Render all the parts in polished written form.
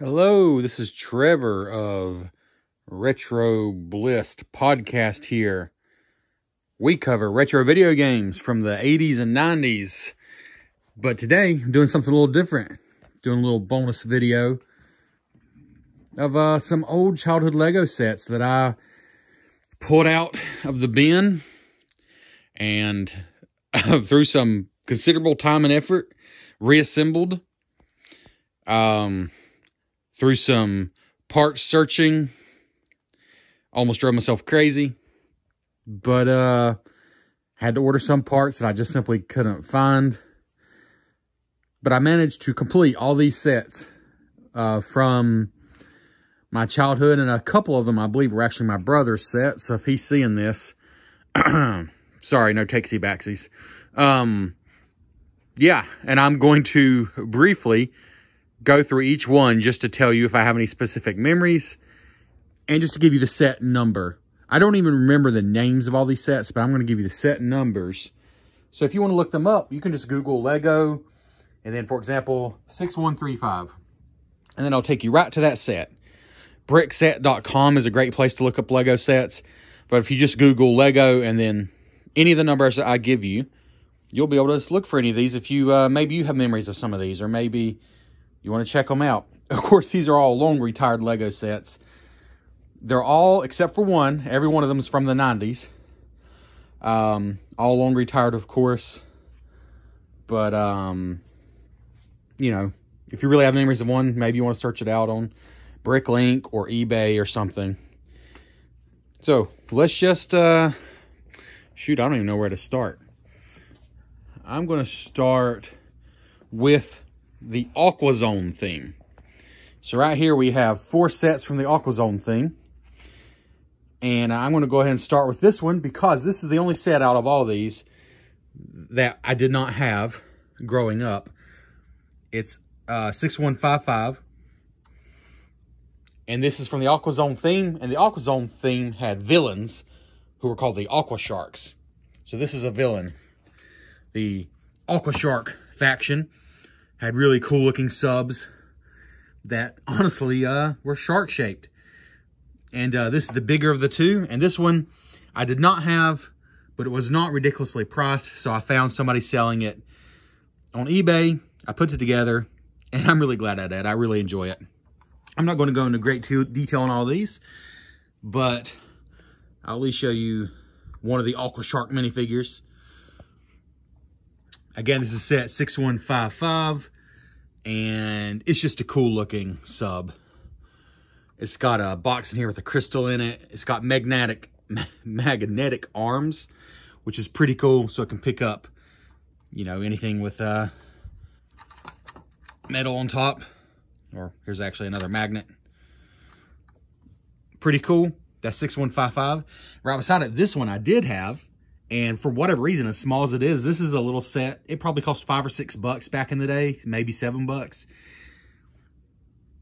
Hello, this is Trevor of Retro Blissed podcast here. We cover retro video games from the 80s and 90s. But today, I'm doing something a little different. Doing a little bonus video of some old childhood Lego sets that I pulled out of the bin and through some considerable time and effort, reassembled. Through some parts searching, almost drove myself crazy, but had to order some parts that I just simply couldn't find. But I managed to complete all these sets from my childhood, and a couple of them I believe were actually my brother's sets. So if he's seeing this, sorry, no takesy backsies. Yeah, and I'm going to briefly go through each one just to tell you if I have any specific memories and just to give you the set number. I don't even remember the names of all these sets, but I'm going to give you the set numbers. So if you want to look them up, you can just Google Lego and then, for example, 6135. And then I'll take you right to that set. Brickset.com is a great place to look up Lego sets. But if you just Google Lego and then any of the numbers that I give you, you'll be able to look for any of these if you, maybe you have memories of some of these, or maybe you want to check them out. Of course, these are all long retired Lego sets. They're all, except for one, every one of them is from the 90s. All long retired, of course. But, you know, if you really have memories of one, maybe you want to search it out on Bricklink or eBay or something. So, let's just, shoot, I don't even know where to start. I'm going to start with the AquaZone theme. So right here we have 4 sets from the AquaZone theme. And I'm going to go ahead and start with this one because this is the only set out of all these that I did not have growing up. It's 6155. And this is from the AquaZone theme. And the AquaZone theme had villains who were called the Aqua Sharks. So this is a villain. The Aqua Shark faction had really cool looking subs that honestly were shark shaped. And this is the bigger of the two. And this one I did not have, but it was not ridiculously priced. So I found somebody selling it on eBay. I put it together and I'm really glad I did. I really enjoy it. I'm not going to go into great detail on all these, but I'll at least show you one of the Aqua Shark minifigures. Again, this is set 6155, and it's just a cool looking sub. It's got a box in here with a crystal in it. It's got magnetic arms, which is pretty cool, so it can pick up, you know, anything with metal on top. Or here's actually another magnet. Pretty cool. That's 6155. Right beside it, this one I did have. And for whatever reason, as small as it is, this is a little set. It probably cost $5 or $6 back in the day, maybe $7.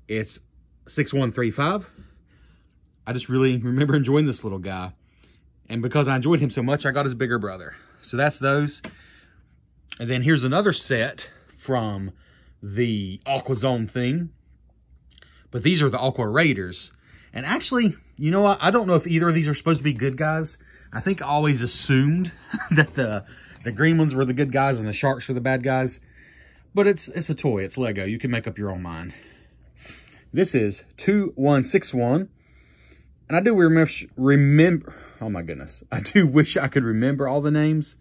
It's 6135. I just really remember enjoying this little guy. And because I enjoyed him so much, I got his bigger brother. So that's those. And then here's another set from the AquaZone thing. But these are the Aqua Raiders. And actually, you know what? I don't know if either of these are supposed to be good guys. I think I always assumed that the green ones were the good guys and the sharks were the bad guys. But it's a toy. It's Lego. You can make up your own mind. This is 2161. And I do remember... Oh my goodness. I do wish I could remember all the names.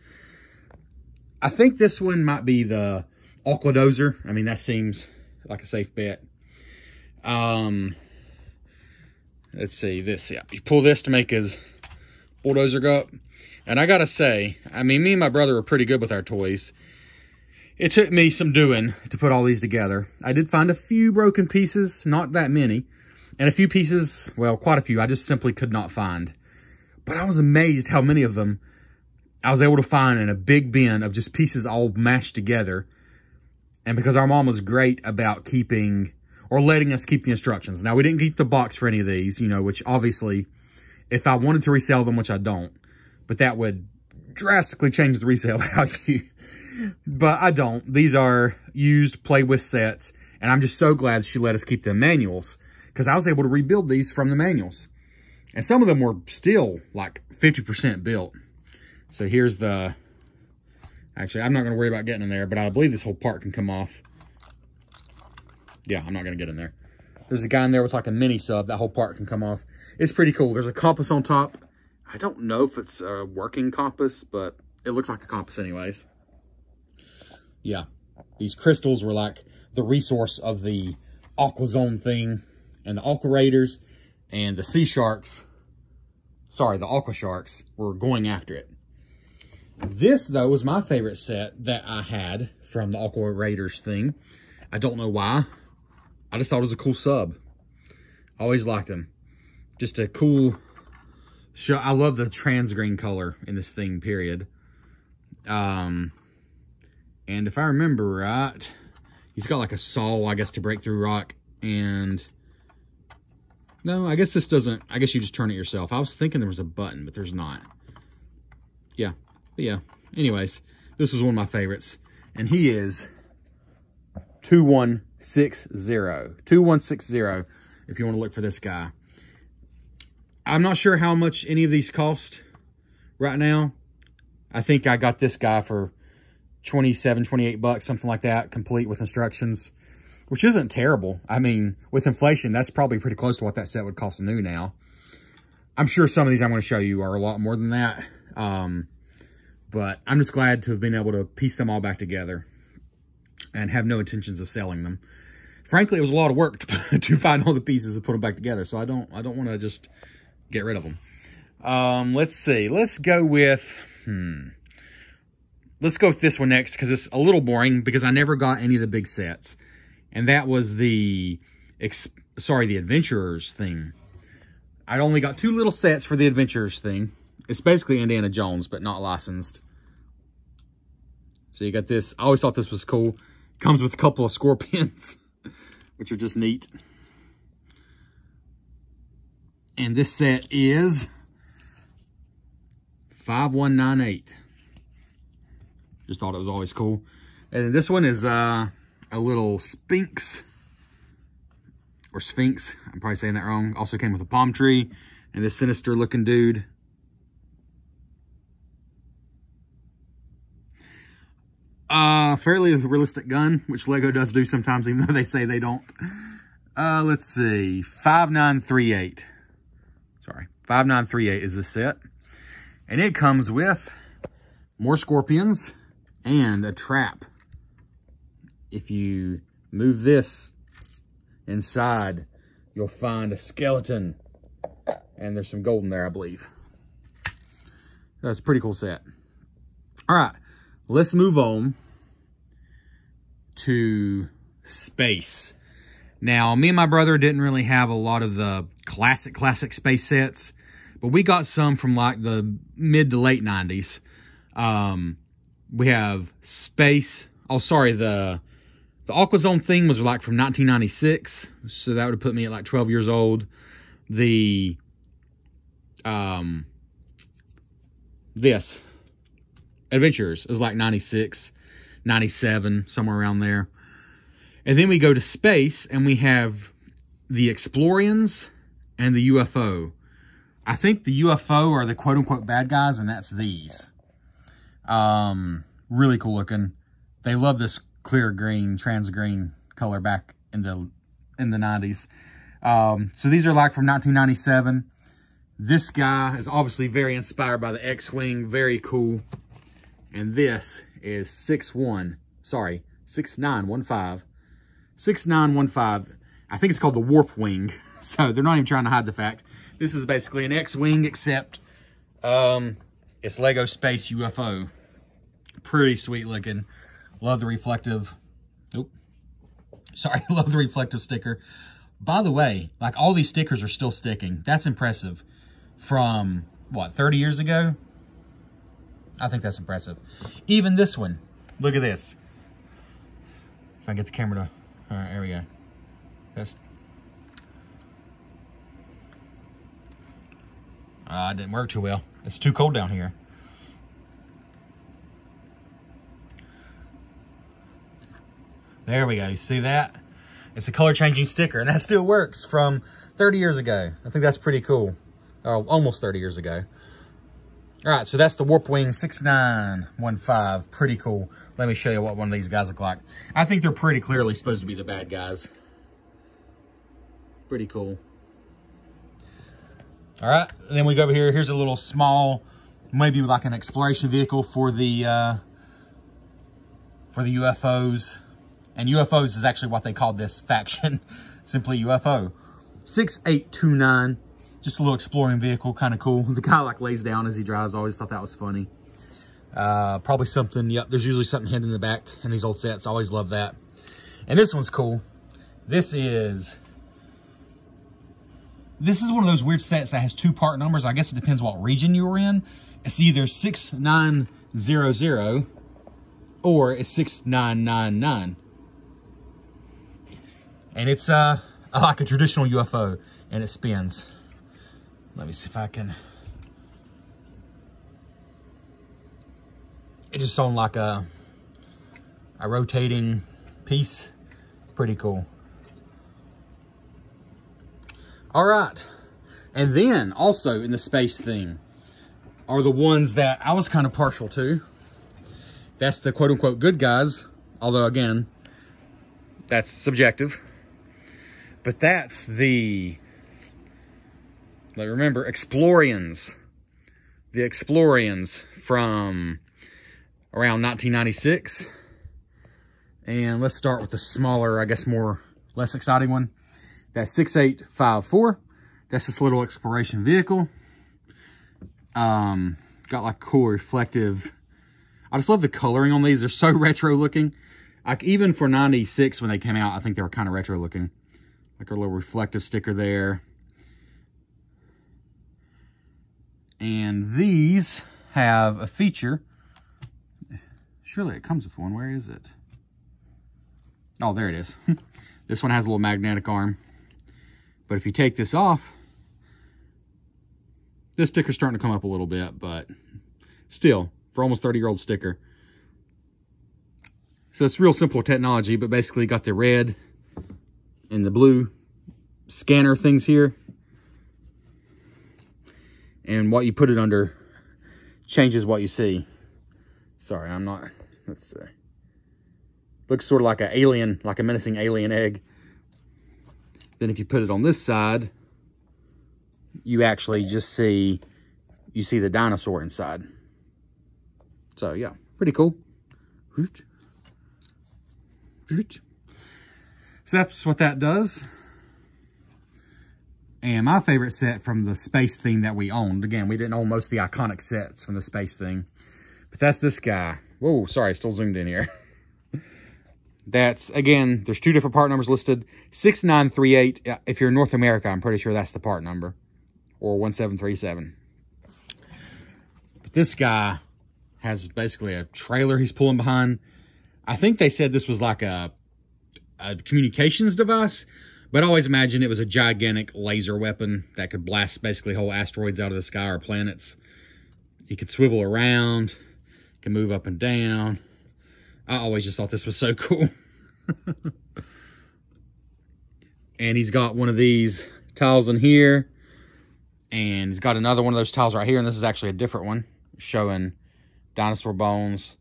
I think this one might be the Aquadozer. I mean, that seems like a safe bet. Let's see. This, yeah. You pull this to make his bulldozer go up. And I gotta say, I mean, me and my brother were pretty good with our toys. It took me some doing to put all these together. I did find a few broken pieces, not that many. And a few pieces, well, quite a few, I just simply could not find. But I was amazed how many of them I was able to find in a big bin of just pieces all mashed together. And because our mom was great about keeping, or letting us keep the instructions. Now, we didn't keep the box for any of these, you know, which obviously, if I wanted to resell them, which I don't, but that would drastically change the resale value. But I don't. These are used play with sets, And I'm just so glad she let us keep the manuals, because I was able to rebuild these from the manuals. And some of them were still like 50% built. So here's the, actually, I'm not going to worry about getting in there, but I believe this whole part can come off. Yeah, I'm not going to get in there. There's a guy in there with like a mini sub. That whole part can come off. It's pretty cool. There's a compass on top. I don't know if it's a working compass, but it looks like a compass anyways. Yeah, these crystals were like the resource of the Aqua Zone thing, and the Aqua Raiders and the Sea Sharks, sorry, the Aqua Sharks were going after it. This, though, was my favorite set that I had from the Aqua Raiders thing. I don't know why. I just thought it was a cool sub. Always liked them. Just a cool show. I love the trans green color in this thing, period. And if I remember right, he's got like a saw, I guess, to break through rock. And no, I guess this doesn't, I guess you just turn it yourself. I was thinking there was a button, but there's not. Yeah, but yeah. Anyways, this was one of my favorites. And he is 2160. 2160, if you want to look for this guy. I'm not sure how much any of these cost right now. I think I got this guy for 27, 28 bucks, something like that, complete with instructions, which isn't terrible. I mean, with inflation, that's probably pretty close to what that set would cost new now. I'm sure some of these I'm going to show you are a lot more than that. But I'm just glad to have been able to piece them all back together and have no intentions of selling them. Frankly, it was a lot of work to find all the pieces and put them back together. So I don't want to just get rid of them. Let's see. Let's go with, let's go with this one next, because it's a little boring, because I never got any of the big sets. And that was the Adventurers thing. I only got 2 little sets for the Adventurers thing. It's basically Indiana Jones, but not licensed. So you got this. I always thought this was cool. Comes with a couple of scorpions, which are just neat. And this set is 5198. Just thought it was always cool. And this one is a little Sphinx. Or Sphinx. I'm probably saying that wrong. Also came with a palm tree. And this sinister looking dude. Fairly realistic gun, which Lego does do sometimes, even though they say they don't. Let's see. 5938. Sorry. 5938 is this set. And it comes with more scorpions and a trap. If you move this inside, you'll find a skeleton. And there's some gold in there, I believe. That's a pretty cool set. All right. Let's move on to space. Now, me and my brother didn't really have a lot of the classic space sets, but we got some from like the mid to late 90s. We have space. Oh, sorry. The Aqua Zone thing was like from 1996. So that would have put me at like 12 years old. This Adventures is like 96, 97, somewhere around there. And then we go to space and we have the Explorians and the UFO. I think the UFO are the quote-unquote bad guys, and that's these. Really cool looking. They love this clear green, trans green color back in the 90s. So these are like from 1997. This guy is obviously very inspired by the X-Wing. Very cool. And this is 6915. 6915. I think it's called the Warp Wing. So they're not even trying to hide the fact. This is basically an X-Wing, except it's Lego Space UFO. Pretty sweet looking. Love the reflective. Love the reflective sticker. By the way, like all these stickers are still sticking. That's impressive. From, what, 30 years ago? I think that's impressive. Even this one. Look at this. If I get the camera to... All right, there we go. That's... it didn't work too well. It's too cold down here. There we go. You see that? It's a color changing sticker, and that still works from 30 years ago. I think that's pretty cool. Or almost 30 years ago. All right, so that's the Warp Wing 6915. Pretty cool. Let me show you what one of these guys look like. I think they're pretty clearly supposed to be the bad guys. Pretty cool. All right, then we go over here. Here's a little small, maybe like an exploration vehicle for the UFOs. And UFOs is actually what they called this faction, simply UFO. 6829, just a little exploring vehicle, kind of cool. The guy like lays down as he drives. Always thought that was funny. Probably something, yep, there's usually something hidden in the back in these old sets. Always love that. And this one's cool. This is one of those weird sets that has two part numbers. I guess it depends what region you were in. It's either 6900 or it's 6999. And it's like a traditional UFO, and it spins. Let me see if I can. It just on like a rotating piece. Pretty cool. All right. And then also in the space theme are the ones that I was kind of partial to. That's the quote unquote good guys. Although again, that's subjective. But that's the, like, remember, Explorians. The Explorians from around 1996. And let's start with the smaller, I guess less exciting one. That's 6854. That's this little exploration vehicle. Got like cool reflective. I just love the coloring on these. They're so retro looking. Like even for 96 when they came out, I think they were kind of retro looking. Like our little reflective sticker there. And these have a feature. Surely it comes with one. Where is it? Oh, there it is. This one has a little magnetic arm. But if you take this off, this sticker's starting to come up a little bit, but still, for almost 30-year-old sticker. So it's real simple technology, but basically got the red and the blue scanner things here. And what you put it under changes what you see. Sorry, I'm not, let's see. Looks sort of like an alien, like a menacing alien egg. Then if you put it on this side, you actually just see, you see the dinosaur inside. So yeah, pretty cool. So that's what that does. And my favorite set from the space theme that we owned, again, we didn't own most of the iconic sets from the space theme, but that's this guy. Whoa, sorry, still zoomed in here. That's, again, there's two different part numbers listed. 6938, if you're in North America, I'm pretty sure that's the part number. Or 1737. But this guy has basically a trailer he's pulling behind. I think they said this was like a communications device, but I always imagined it was a gigantic laser weapon that could blast basically whole asteroids out of the sky or planets. He could swivel around, can move up and down. I always just thought this was so cool. And he's got one of these tiles in here. And he's got another one of those tiles right here. And this is actually a different one showing dinosaur bones.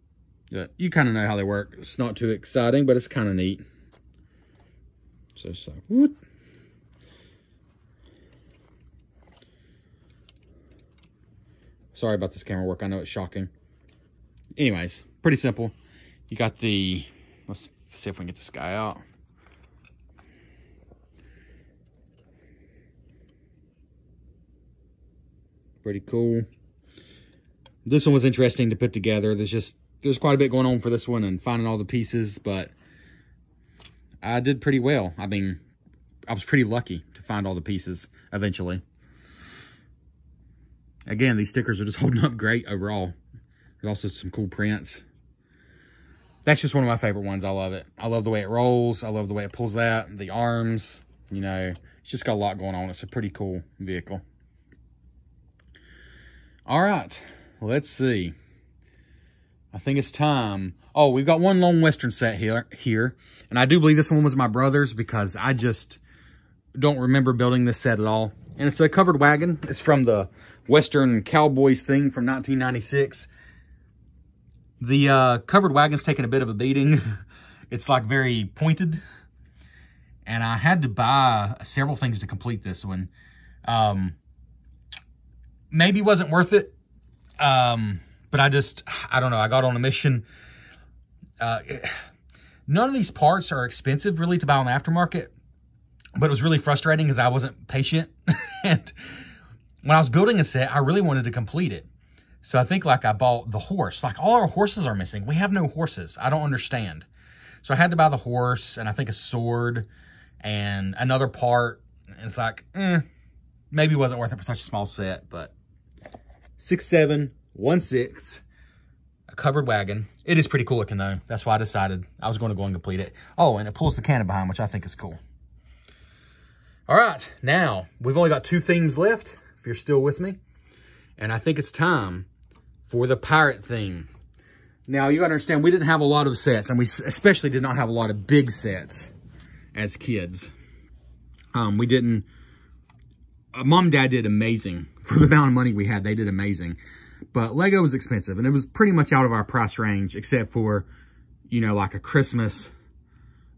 You kind of know how they work. It's not too exciting, but it's kind of neat. So. Whoop. Sorry about this camera work. I know it's shocking. Anyways, pretty simple. You got the, let's see if we can get this guy out. Pretty cool. This one was interesting to put together. There's quite a bit going on for this one and finding all the pieces, but I did pretty well. I mean, I was pretty lucky to find all the pieces eventually. Again, these stickers are just holding up great overall. There's also some cool prints. That's just one of my favorite ones. I love it. I love the way it rolls. I love the way it pulls that. The arms, you know, it's just got a lot going on. It's a pretty cool vehicle. All right, let's see. I think it's time. Oh, we've got one Long Western set here. And I do believe this one was my brother's because I just don't remember building this set at all. And it's a covered wagon. It's from the Western Cowboys thing from 1996. The covered wagon's taken a bit of a beating. It's like very pointed. And I had to buy several things to complete this one. Maybe wasn't worth it. But I don't know. I got on a mission. None of these parts are expensive really to buy on the aftermarket. But it was really frustrating because I wasn't patient. And when I was building a set, I really wanted to complete it. So I think like I bought the horse. Like all our horses are missing. We have no horses. I don't understand. So I had to buy the horse and I think a sword and another part. And it's like, maybe it wasn't worth it for such a small set. But 6716, a covered wagon. It is pretty cool looking though. That's why I decided I was going to go and complete it. Oh, and it pulls the cannon behind, which I think is cool. All right, now we've only got 2 themes left, if you're still with me. And I think it's time for the pirate theme. Now, you gotta understand, we didn't have a lot of sets, and we especially did not have a lot of big sets as kids. We didn't, Mom and Dad did amazing. For the amount of money we had, they did amazing. But Lego was expensive, and it was pretty much out of our price range, except for, you know, like a Christmas,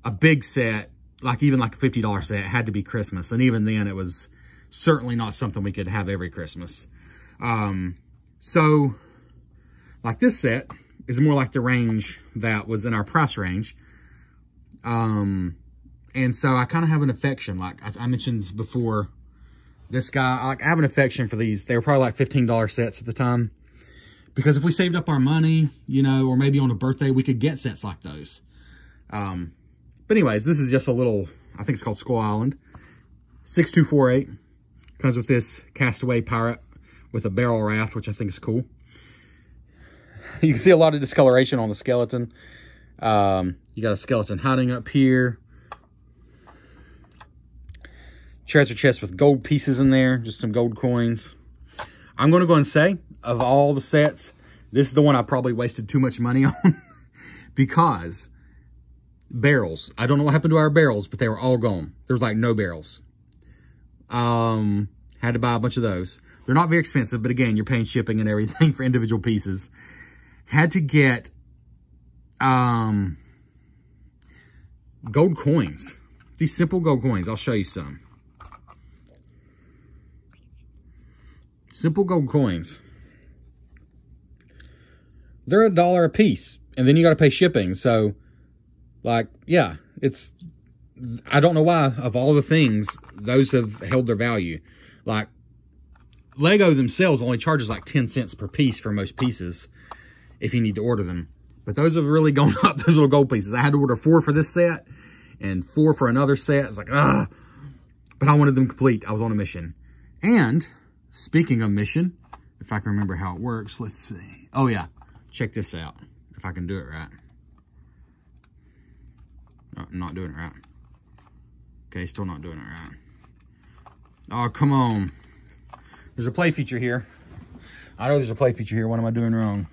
a big set, like even like a $50 set, it had to be Christmas. And even then, it was certainly not something we could have every Christmas. So, like this set is more like the range that was in our price range. And so I kind of have an affection, like I mentioned before, this guy, I have an affection for these. They were probably like $15 sets at the time. Because if we saved up our money, you know, or maybe on a birthday, we could get sets like those. But anyways, this is just a little, I think it's called Skull Island. 6248. Comes with this castaway pirate with a barrel raft, which I think is cool. You can see a lot of discoloration on the skeleton. You got a skeleton hiding up here. Treasure chest with gold pieces in there, just some gold coins. I'm going to go and say, of all the sets, this is the one I probably wasted too much money on. Because barrels. I don't know what happened to our barrels, but they were all gone. There was like no barrels. Had to buy a bunch of those. They're not very expensive, but again, you're paying shipping and everything for individual pieces. Had to get gold coins. These simple gold coins. I'll show you some. Simple gold coins. They're $1 a piece. And then you got to pay shipping. So, like, yeah, it's, I don't know why, of all the things, those have held their value. Like, Lego themselves only charges like 10 cents per piece for most pieces if you need to order them. But those have really gone up, those little gold pieces. I had to order 4 for this set and 4 for another set. It's like, ah. But I wanted them complete. I was on a mission. And speaking of mission, if I can remember how it works, let's see. Oh, yeah. Check this out. If I can do it right. Oh, I'm not doing it right. Okay, still not doing it right. Oh, come on. There's a play feature here. I know there's a play feature here. What am I doing wrong?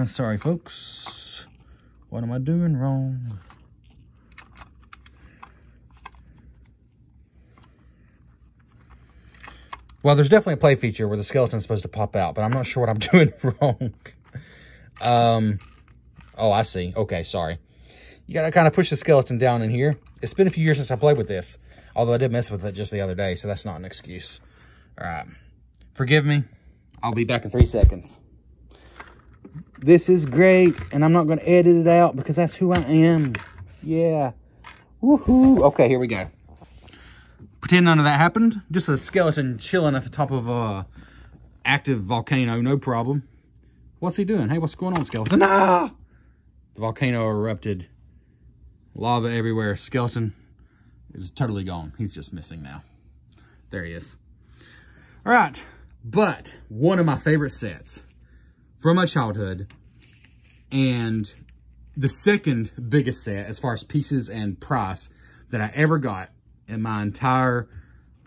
Sorry, folks. What am I doing wrong? Well, there's definitely a play feature where the skeleton's supposed to pop out, but I'm not sure what I'm doing wrong. Oh, I see. Okay, sorry. You gotta kind of push the skeleton down in here. It's been a few years since I played with this, although I did mess with it just the other day, so that's not an excuse. All right. Forgive me. I'll be back in 3 seconds. This is great, and I'm not going to edit it out because that's who I am. Yeah. Woohoo. Okay, here we go. Pretend none of that happened. Just a skeleton chilling at the top of a active volcano, no problem. What's he doing? Hey, what's going on, skeleton? Ah! The volcano erupted. Lava everywhere. Skeleton is totally gone. He's just missing now. There he is. All right. But one of my favorite sets from my childhood, and the second biggest set as far as pieces and price that I ever got in my entire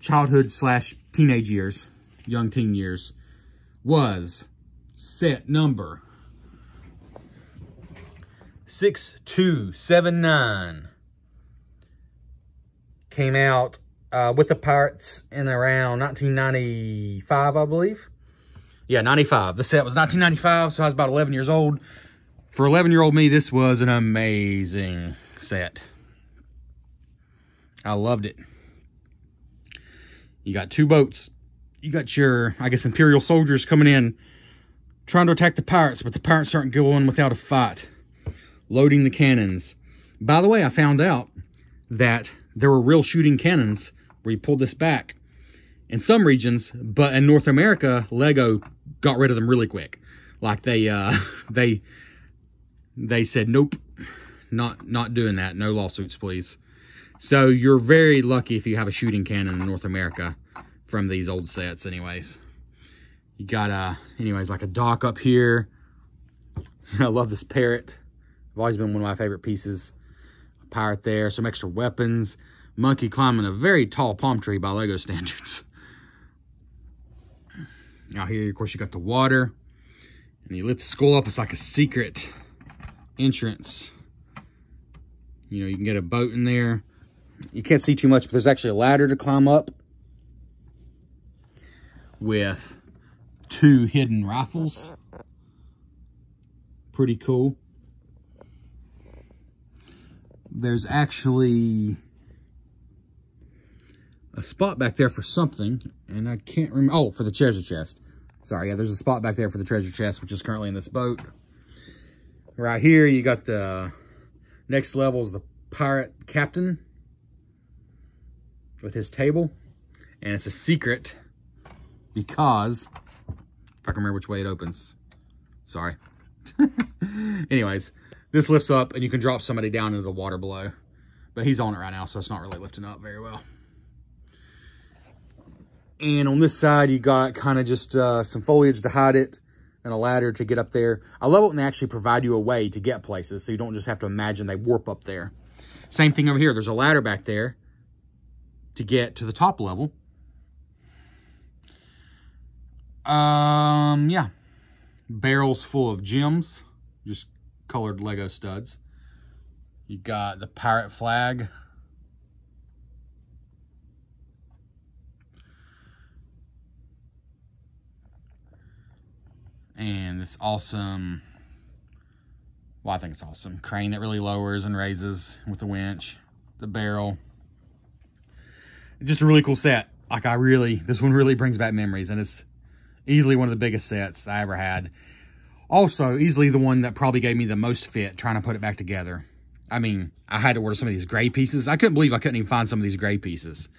childhood / teenage years, young teen years, was set number 6279. Came out with the Pirates in around 1995, I believe. Yeah, 95. The set was 1995, so I was about 11 years old. For 11-year-old me, this was an amazing set. I loved it. You got two boats. You got your, I guess, Imperial soldiers coming in, trying to attack the pirates, but the pirates aren't going without a fight. Loading the cannons. By the way, I found out that there were real shooting cannons where you pulled this back in some regions, but in North America, Lego got rid of them really quick. Like they said, nope, not doing that. No lawsuits, please. So you're very lucky if you have a shooting cannon in North America from these old sets anyways. You got, anyways, like a dock up here. I love this parrot. I've always been one of my favorite pieces. A pirate there, some extra weapons. Monkey climbing a very tall palm tree by Lego standards. Now here, of course, you got the water. And you lift the skull up, it's like a secret entrance. You know, you can get a boat in there. You can't see too much, but there's actually a ladder to climb up with 2 hidden rifles. Pretty cool. There's actually a spot back there for something, and I can't remember. Oh, for the treasure chest. Sorry, yeah, there's a spot back there for the treasure chest, which is currently in this boat. Right here, you got the next level is the pirate captain with his table, and it's a secret because, if I can remember which way it opens, sorry. Anyways, this lifts up and you can drop somebody down into the water below, but he's on it right now, so it's not really lifting up very well. And on this side, you got kind of just some foliage to hide it and a ladder to get up there. I love it when they actually provide you a way to get places, so you don't just have to imagine they warp up there. Same thing over here. There's a ladder back there to get to the top level. Yeah. Barrels full of gems, just colored Lego studs. You got the pirate flag. And this awesome, well, I think it's awesome, crane that really lowers and raises with the winch, the barrel. Just a really cool set. Like this one really brings back memories, and it's easily one of the biggest sets I ever had. Also, easily the one that probably gave me the most fit trying to put it back together. I mean, I had to order some of these gray pieces. I couldn't believe I couldn't even find some of these gray pieces.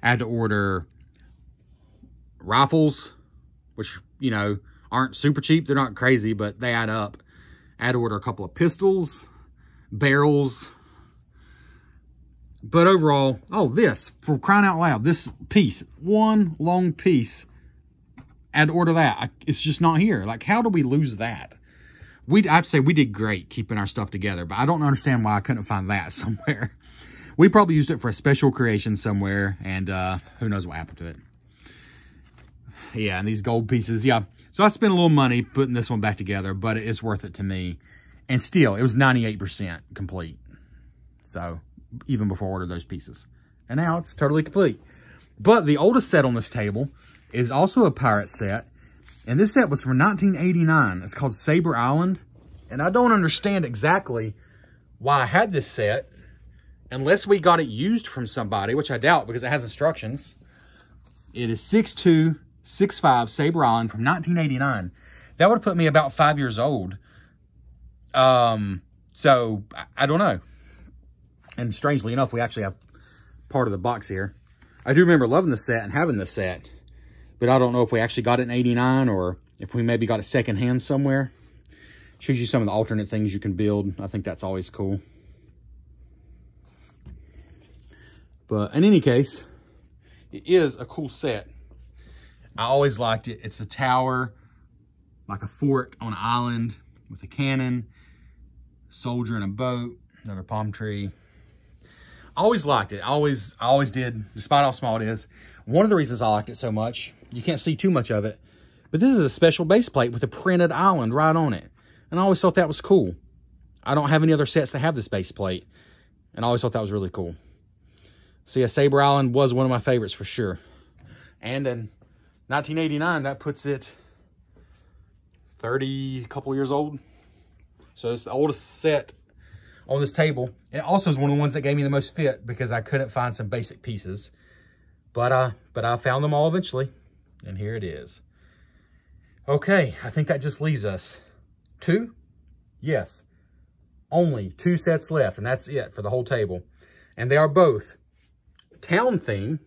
I had to order rifles, which, you know, aren't super cheap. They're not crazy, but they add up. I had to order a couple of pistols, barrels. But overall, oh, this, for crying out loud, this piece, one long piece, I had to order that. It's just not here. Like, how do we lose that? I'd say we did great keeping our stuff together, but I don't understand why I couldn't find that somewhere. We probably used it for a special creation somewhere, and who knows what happened to it. Yeah, and these gold pieces, yeah. So I spent a little money putting this one back together, but it's worth it to me. And still, it was 98% complete. So, even before I ordered those pieces. And now it's totally complete. But the oldest set on this table is also a pirate set. And this set was from 1989. It's called Saber Island. And I don't understand exactly why I had this set, unless we got it used from somebody, which I doubt because it has instructions. It is 6265 Saber Island from 1989. That would have put me about 5 years old. So, I don't know. And strangely enough, we actually have part of the box here. I do remember loving this set and having this set. But I don't know if we actually got it in 89 or if we maybe got it secondhand somewhere. Shows you some of the alternate things you can build. I think that's always cool. But in any case, it is a cool set. I always liked it. It's a tower, like a fort on an island with a cannon, soldier in a boat, another palm tree. I always liked it. I always did, despite how small it is. One of the reasons I liked it so much, you can't see too much of it, But this is a special base plate with a printed island right on it. And I always thought that was cool. I don't have any other sets that have this base plate. And I always thought that was really cool. So yeah, Saber Island was one of my favorites for sure. And in 1989, that puts it 30 couple years old. So it's the oldest set on this table. It also is one of the ones that gave me the most fit because I couldn't find some basic pieces. But I found them all eventually. And here it is. Okay, I think that just leaves us 2. Yes, only 2 sets left, and that's it for the whole table. And they are both town theme,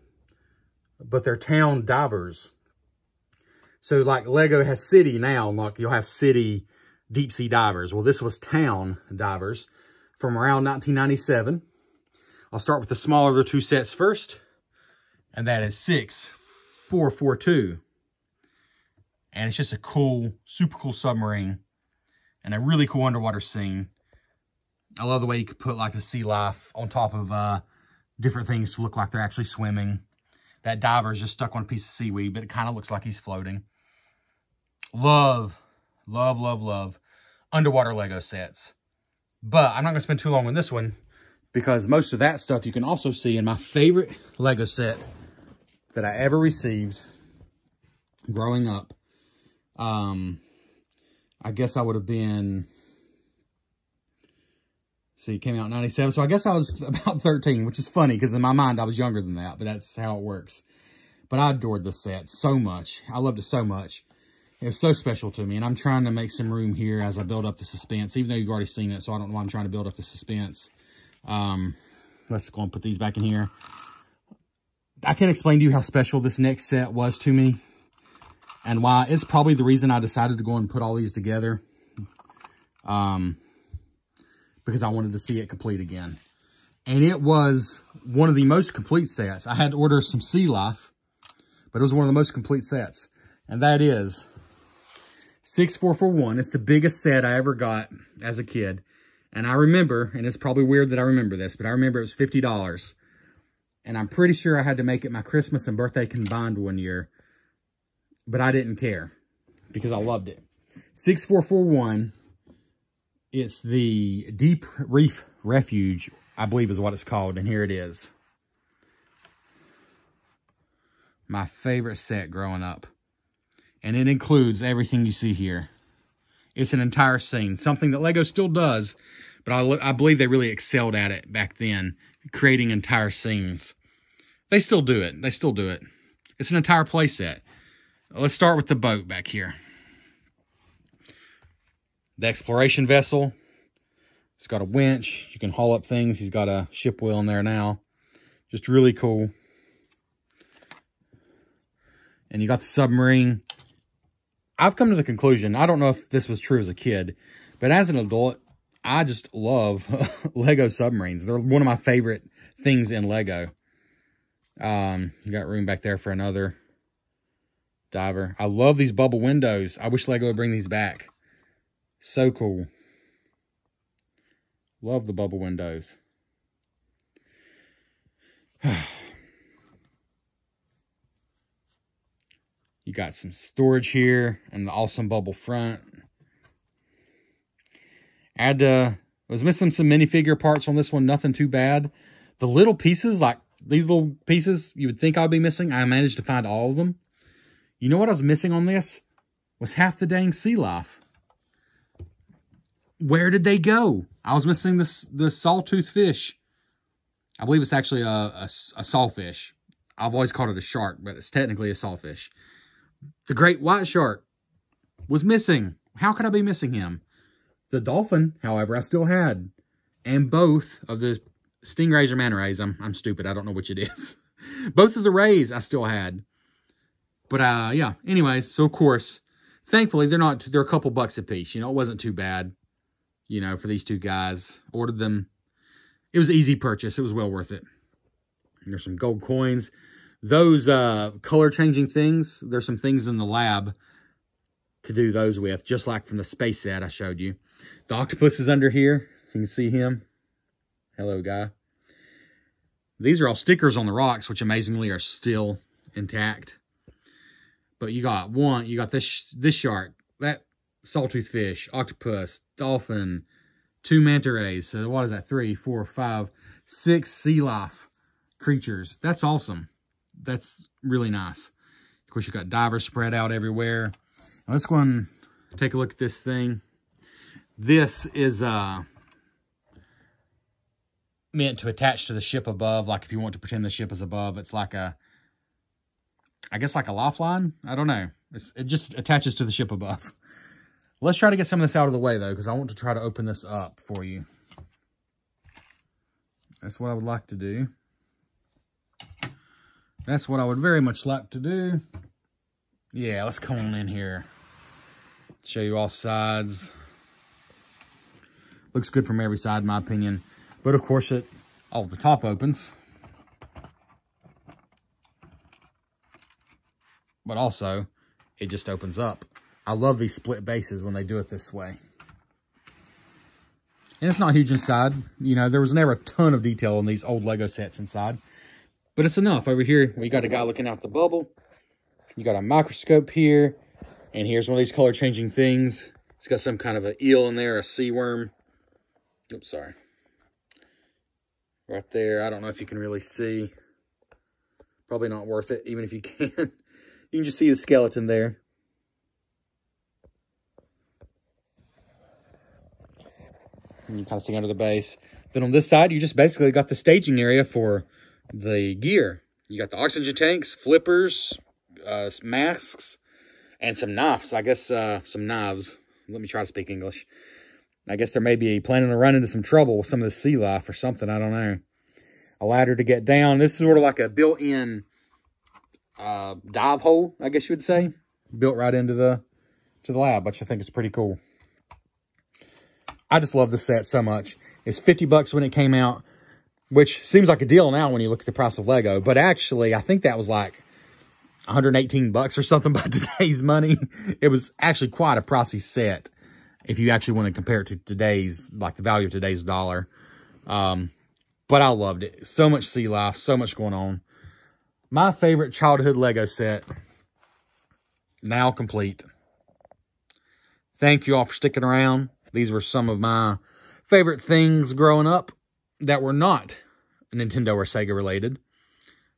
but they're town divers. So like Lego has city now, like you'll have city deep sea divers. Well, this was town divers from around 1997. I'll start with the smaller of the 2 sets first, and that is 6442. And it's just a cool, super cool submarine and a really cool underwater scene. I love the way you could put like the sea life on top of different things to look like they're actually swimming. That diver is just stuck on a piece of seaweed, but it kind of looks like he's floating. Love, love, love, love underwater Lego sets. But I'm not going to spend too long on this one because most of that stuff you can also see in my favorite Lego set that I ever received growing up. I guess I would have been, see, it came out in 97. So I guess I was about 13, which is funny because in my mind I was younger than that, but that's how it works. But I adored this set so much. I loved it so much. It was so special to me. And I'm trying to make some room here as I build up the suspense, even though you've already seen it. So I don't know why I'm trying to build up the suspense. Let's go and put these back in here. I can't explain to you how special this next set was to me. And why it's probably the reason I decided to go and put all these together. Because I wanted to see it complete again. And it was one of the most complete sets. I had to order some sea life, but it was one of the most complete sets. And that is 6441. It's the biggest set I ever got as a kid. And I remember, and it's probably weird that I remember this, but I remember it was $50. And I'm pretty sure I had to make it my Christmas and birthday combined one year. But I didn't care because I loved it. 6441. It's the Deep Reef Refuge, I believe is what it's called. And here it is. My favorite set growing up. And it includes everything you see here. It's an entire scene. Something that Lego still does. But I believe they really excelled at it back then. Creating entire scenes. They still do it. They still do it. It's an entire play set. Let's start with the boat back here. The exploration vessel. It's got a winch. You can haul up things. He's got a ship wheel in there now. Just really cool. And you got the submarine. I've come to the conclusion, I don't know if this was true as a kid, but as an adult, I just love Lego submarines. They're one of my favorite things in Lego. You got room back there for another diver. I love these bubble windows. I wish Lego would bring these back. So cool. Love the bubble windows. You got some storage here and the awesome bubble front. I was missing some minifigure parts on this one. Nothing too bad. The little pieces, like these little pieces you would think I'd be missing, I managed to find all of them. You know what I was missing on this? Was half the dang sea life. Where did they go? I was missing the sawtooth fish. I believe it's actually a sawfish. I've always called it a shark, but it's technically a sawfish. The great white shark was missing. How could I be missing him? The dolphin, however, I still had. And both of the stingrays or manta rays. I'm stupid. I don't know which it is. Both of the rays I still had. But yeah, anyways, so of course, thankfully they're a couple bucks a piece. You know, it wasn't too bad, you know, for these two guys. Ordered them. It was an easy purchase. It was well worth it. And there's some gold coins. Those color changing things, there's some things in the lab to do those with, just like from the space set I showed you. The octopus is under here. You can see him. Hello, guy. These are all stickers on the rocks, which amazingly are still intact. But you got this shark, that sawtooth fish, octopus, dolphin, 2 manta rays. So what is that? 3, 4, 5, 6 sea life creatures. That's awesome. That's really nice. Of course, you got divers spread out everywhere. Now, let's go and take a look at this thing. This is meant to attach to the ship above. Like if you want to pretend the ship is above, it's like a, I guess like a lifeline. I don't know. It just attaches to the ship above. Let's try to get some of this out of the way though, because I want to try to open this up for you. That's what I would like to do. That's what I would very much like to do. Yeah, let's come on in here. Show you all sides. Looks good from every side, in my opinion. But of course, the top opens. But also, it just opens up. I love these split bases when they do it this way. And it's not huge inside. You know, there was never a ton of detail in these old Lego sets inside. But it's enough. Over here, we got a guy looking out the bubble. You got a microscope here. And here's one of these color-changing things. It's got some kind of an eel in there, a sea worm. Oops, sorry. Right there. I don't know if you can really see. Probably not worth it, even if you can. You can just see the skeleton there. And you kind of see under the base. Then on this side, you just basically got the staging area for the gear. You got the oxygen tanks, flippers, masks, and some knives. I guess some knives. Let me try to speak English. I guess there may be planning to run into some trouble with some of the sea life or something. I don't know. A ladder to get down. This is sort of like a built-in dive hole, I guess you would say. Built right into the lab, which I think is pretty cool. I just love this set so much. It's $50 when it came out, which seems like a deal now when you look at the price of Lego. But actually, I think that was like $118 or something by today's money. It was actually quite a pricey set if you actually want to compare it to today's, like the value of today's dollar. But I loved it. So much sea life, so much going on. My favorite childhood Lego set, now complete. Thank you all for sticking around. These were some of my favorite things growing up that were not Nintendo or Sega related.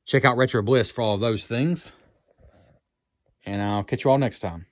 Check out Retro Blissed for all of those things. And I'll catch you all next time.